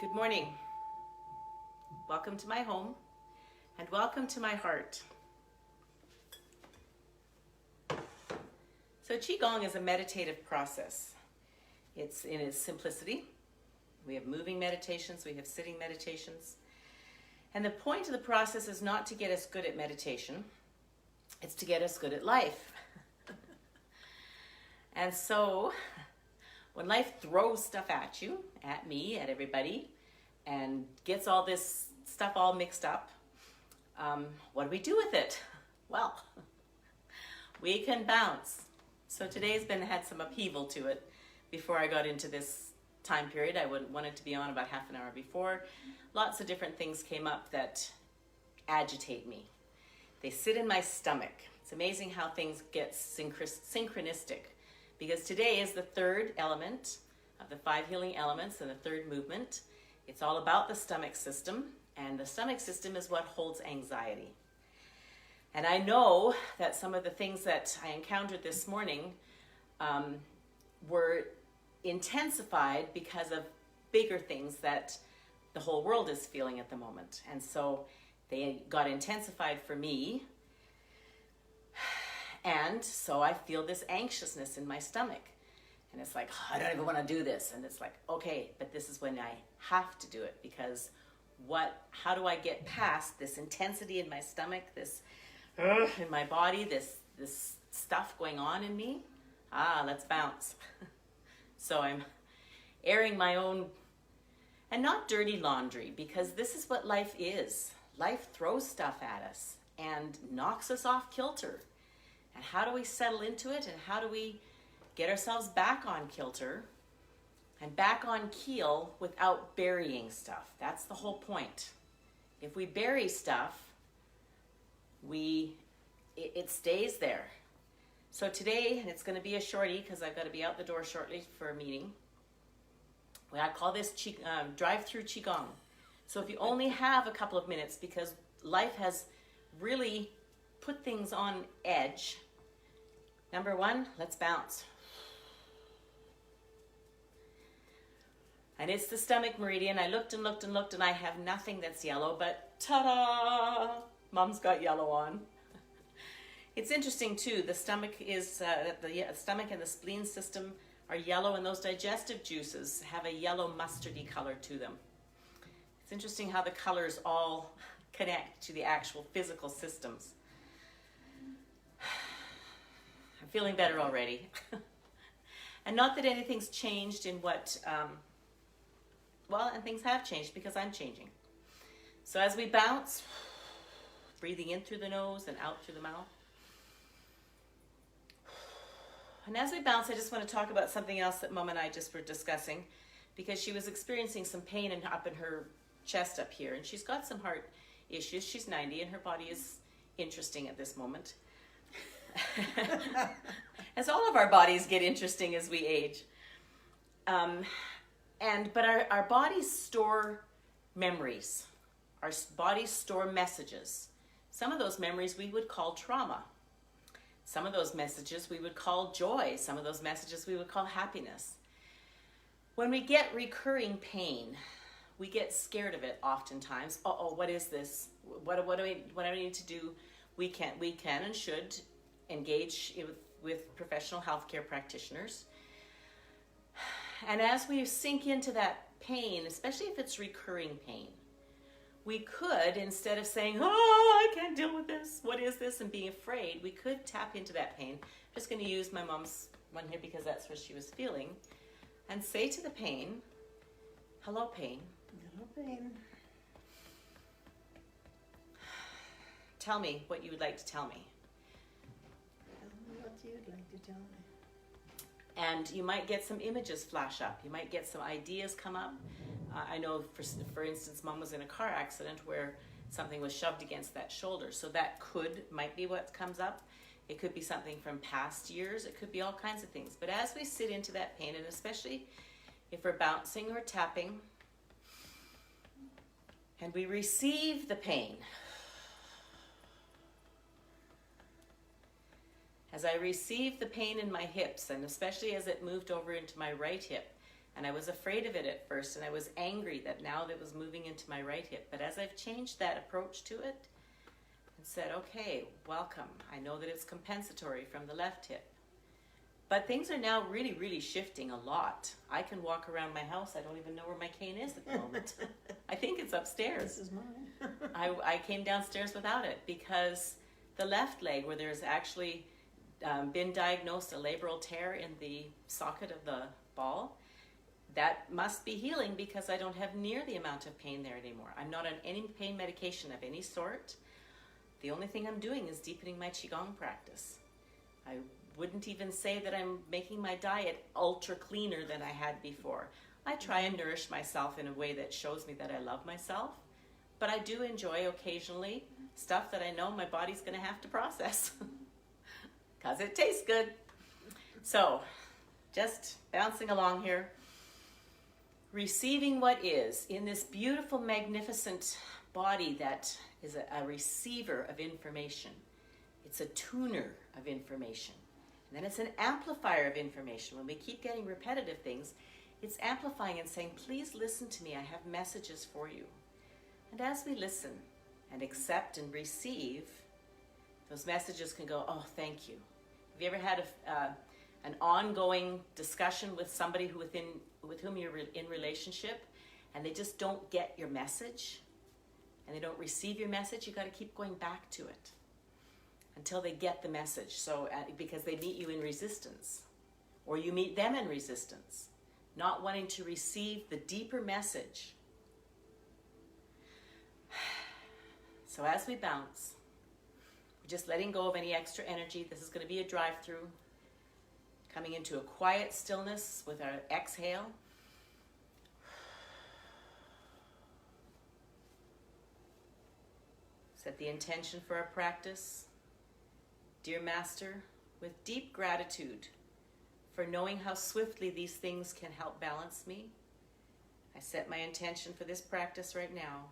Good morning. Welcome to my home and welcome to my heart. So Qigong is a meditative process. It's in its simplicity. We have moving meditations, we have sitting meditations. And the point of the process is not to get us good at meditation, it's to get us good at life. And so, when life throws stuff at you, at me, at everybody, and gets all this stuff all mixed up, what do we do with it? Well, we can bounce. So today's had some upheaval to it. Before I got into this time period, I wanted to be on about half an hour before. Lots of different things came up that agitate me. They sit in my stomach. It's amazing how things get synchronistic. Because today is the third element of the 5 healing elements and the third movement. It's all about the stomach system, and the stomach system is what holds anxiety. And I know that some of the things that I encountered this morning were intensified because of bigger things that the whole world is feeling at the moment. And so they got intensified for me. And so I feel this anxiousness in my stomach. And it's like, I don't even want to do this. And it's like, okay, but this is when I have to do it, because how do I get past this intensity in my stomach, this in my body, this stuff going on in me? Let's bounce. So I'm airing my own, and not dirty laundry, because this is what life is. Life throws stuff at us and knocks us off kilter. And how do we settle into it, and how do we get ourselves back on kilter and back on keel without burying stuff? That's the whole point. If we bury stuff, it stays there. So today, and it's going to be a shorty because I've got to be out the door shortly for a meeting. I call this drive-through Qigong. So if you only have a couple of minutes, because life has really put things on edge. Number 1, let's bounce. And it's the stomach meridian. I looked and looked and looked, and I have nothing that's yellow, but ta-da! Mom's got yellow on. It's interesting too. The stomach is the stomach and the spleen system are yellow, and those digestive juices have a yellow mustardy color to them. It's interesting how the colors all connect to the actual physical systems. I'm feeling better already. And not that anything's changed in what, and things have changed because I'm changing. So as we bounce, breathing in through the nose and out through the mouth. And as we bounce, I just want to talk about something else that Mom and I just were discussing, because she was experiencing some pain up in her chest up here, and she's got some heart issues. She's 90 and her body is interesting at this moment. As all of our bodies get interesting as we age. But our bodies store memories. Our bodies store messages. Some of those memories we would call trauma. Some of those messages we would call joy. Some of those messages we would call happiness. When we get recurring pain, we get scared of it oftentimes. What is this? What do I need to do? We can and should engage with professional healthcare practitioners. And as we sink into that pain, especially if it's recurring pain, we could, instead of saying, I can't deal with this, what is this, and being afraid, we could tap into that pain. I'm just going to use my mom's one here because that's what she was feeling, and say to the pain, hello, pain. Hello, pain. Tell me what you would like to tell me. Tell me what you'd like to tell me. And you might get some images flash up. You might get some ideas come up. I know, for instance, Mom was in a car accident where something was shoved against that shoulder. So that might be what comes up. It could be something from past years. It could be all kinds of things. But as we sit into that pain, and especially if we're bouncing or tapping, and we receive the pain, as I received the pain in my hips, and especially as it moved over into my right hip, And I was afraid of it at first, and I was angry that now that was moving into my right hip. But as I've changed that approach to it and said, okay, welcome. I know that it's compensatory from the left hip. But things are now really, really shifting a lot. I can walk around my house. I don't even know where my cane is at the moment. I think it's upstairs. This is mine. I came downstairs without it because the left leg, where there's actually been diagnosed a labral tear in the socket of the ball, that must be healing because I don't have near the amount of pain there anymore. I'm not on any pain medication of any sort. The only thing I'm doing is deepening my Qigong practice. I wouldn't even say that I'm making my diet ultra cleaner than I had before. I try and nourish myself in a way that shows me that I love myself, but I do enjoy occasionally stuff that I know my body's going to have to process because it tastes good. So, just bouncing along here, receiving what is in this beautiful, magnificent body that is a receiver of information. It's a tuner of information. And then it's an amplifier of information. When we keep getting repetitive things, it's amplifying and saying, please listen to me. I have messages for you. And as we listen and accept and receive, those messages can go, oh, thank you. Have you ever had an ongoing discussion with somebody with whom you're in relationship and they just don't get your message and they don't receive your message? You got to keep going back to it until they get the message. So because they meet you in resistance, or you meet them in resistance, not wanting to receive the deeper message. So as we bounce, we're just letting go of any extra energy. This is going to be a drive-through, coming into a quiet stillness with our exhale. Set the intention for our practice. Dear Master, with deep gratitude for knowing how swiftly these things can help balance me, I set my intention for this practice right now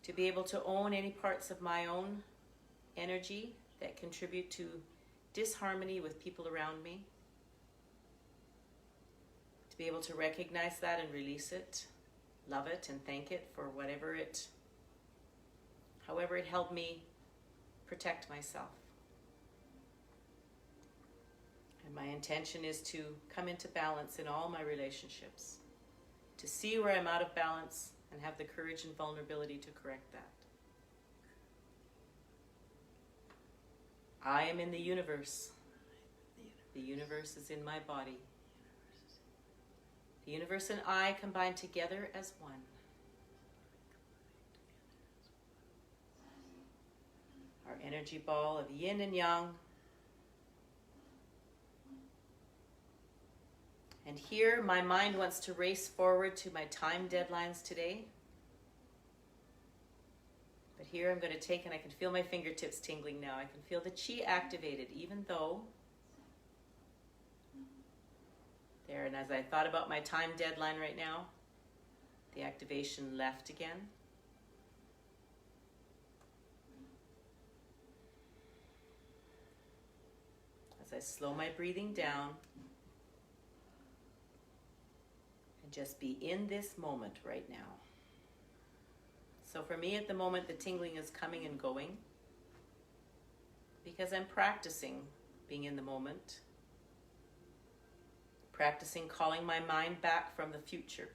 to be able to own any parts of my own energy that contribute to disharmony with people around me, to be able to recognize that and release it, love it and thank it for however it helped me protect myself. And my intention is to come into balance in all my relationships, to see where I'm out of balance and have the courage and vulnerability to correct that. I am in the universe. The universe is in my body. The universe and I combine together as one. Our energy ball of yin and yang. And here my mind wants to race forward to my time deadlines today. But here I'm going to take, and I can feel my fingertips tingling now. I can feel the chi activated, even though there, and as I thought about my time deadline right now, the activation left again. As I slow my breathing down and just be in this moment right now. So for me at the moment, the tingling is coming and going because I'm practicing being in the moment, practicing calling my mind back from the future.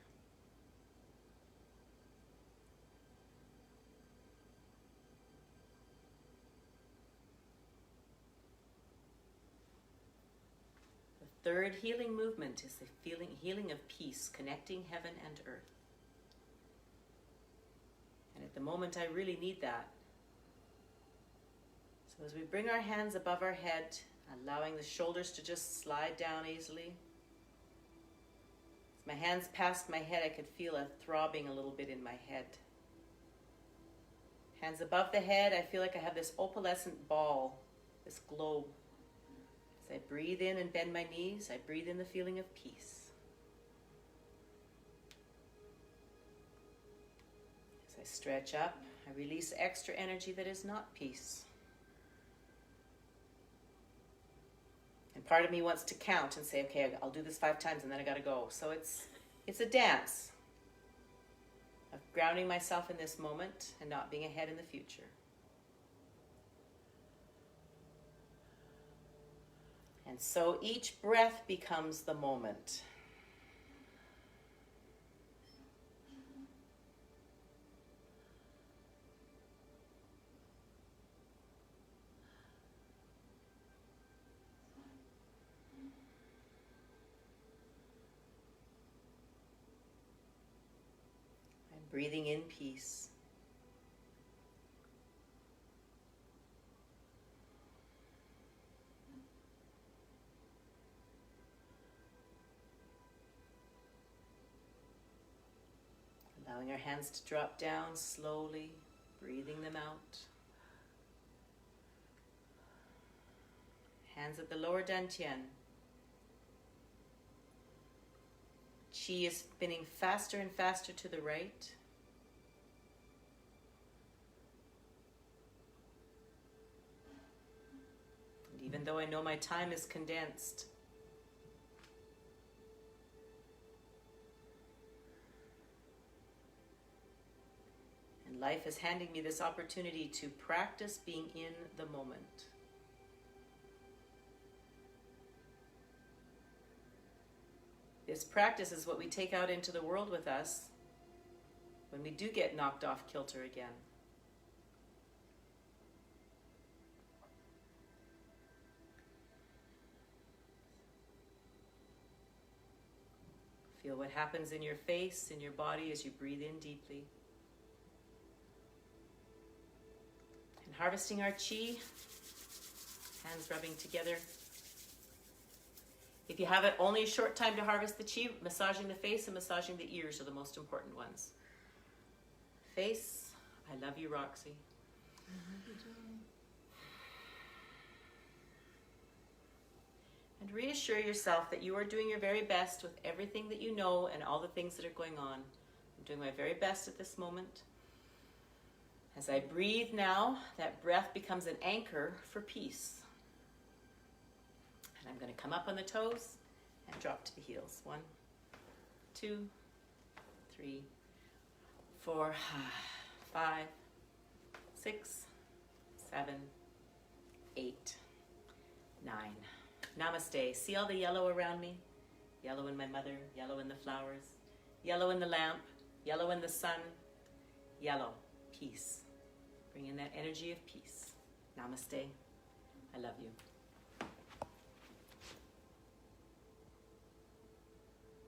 The third healing movement is the healing of peace, connecting heaven and earth. And at the moment, I really need that. So as we bring our hands above our head, allowing the shoulders to just slide down easily. As my hands passed my head, I could feel a throbbing a little bit in my head. Hands above the head, I feel like I have this opalescent ball, this globe. As I breathe in and bend my knees, I breathe in the feeling of peace. As I stretch up, I release extra energy that is not peace. And part of me wants to count and say, okay, I'll do this 5 times and then I gotta go. So it's a dance of grounding myself in this moment and not being ahead in the future. And so each breath becomes the moment. I'm breathing in peace. Allowing our hands to drop down slowly, breathing them out. Hands at the lower dantian. Qi is spinning faster and faster to the right. And even though I know my time is condensed, and life is handing me this opportunity to practice being in the moment. This practice is what we take out into the world with us when we do get knocked off kilter again. Feel what happens in your face, in your body as you breathe in deeply. And harvesting our qi, hands rubbing together. If you have it only a short time to harvest the qi, massaging the face and massaging the ears are the most important ones. Face, I love you, Roxy. I love you, darling. And reassure yourself that you are doing your very best with everything that you know and all the things that are going on. I'm doing my very best at this moment. As I breathe now, that breath becomes an anchor for peace. And I'm going to come up on the toes and drop to the heels. 1, 2, 3, 4, 5, 6, 7, 8, 9. Namaste. See all the yellow around me? Yellow in my mother, yellow in the flowers, yellow in the lamp, yellow in the sun, yellow, peace. Bring in that energy of peace. Namaste. I love you.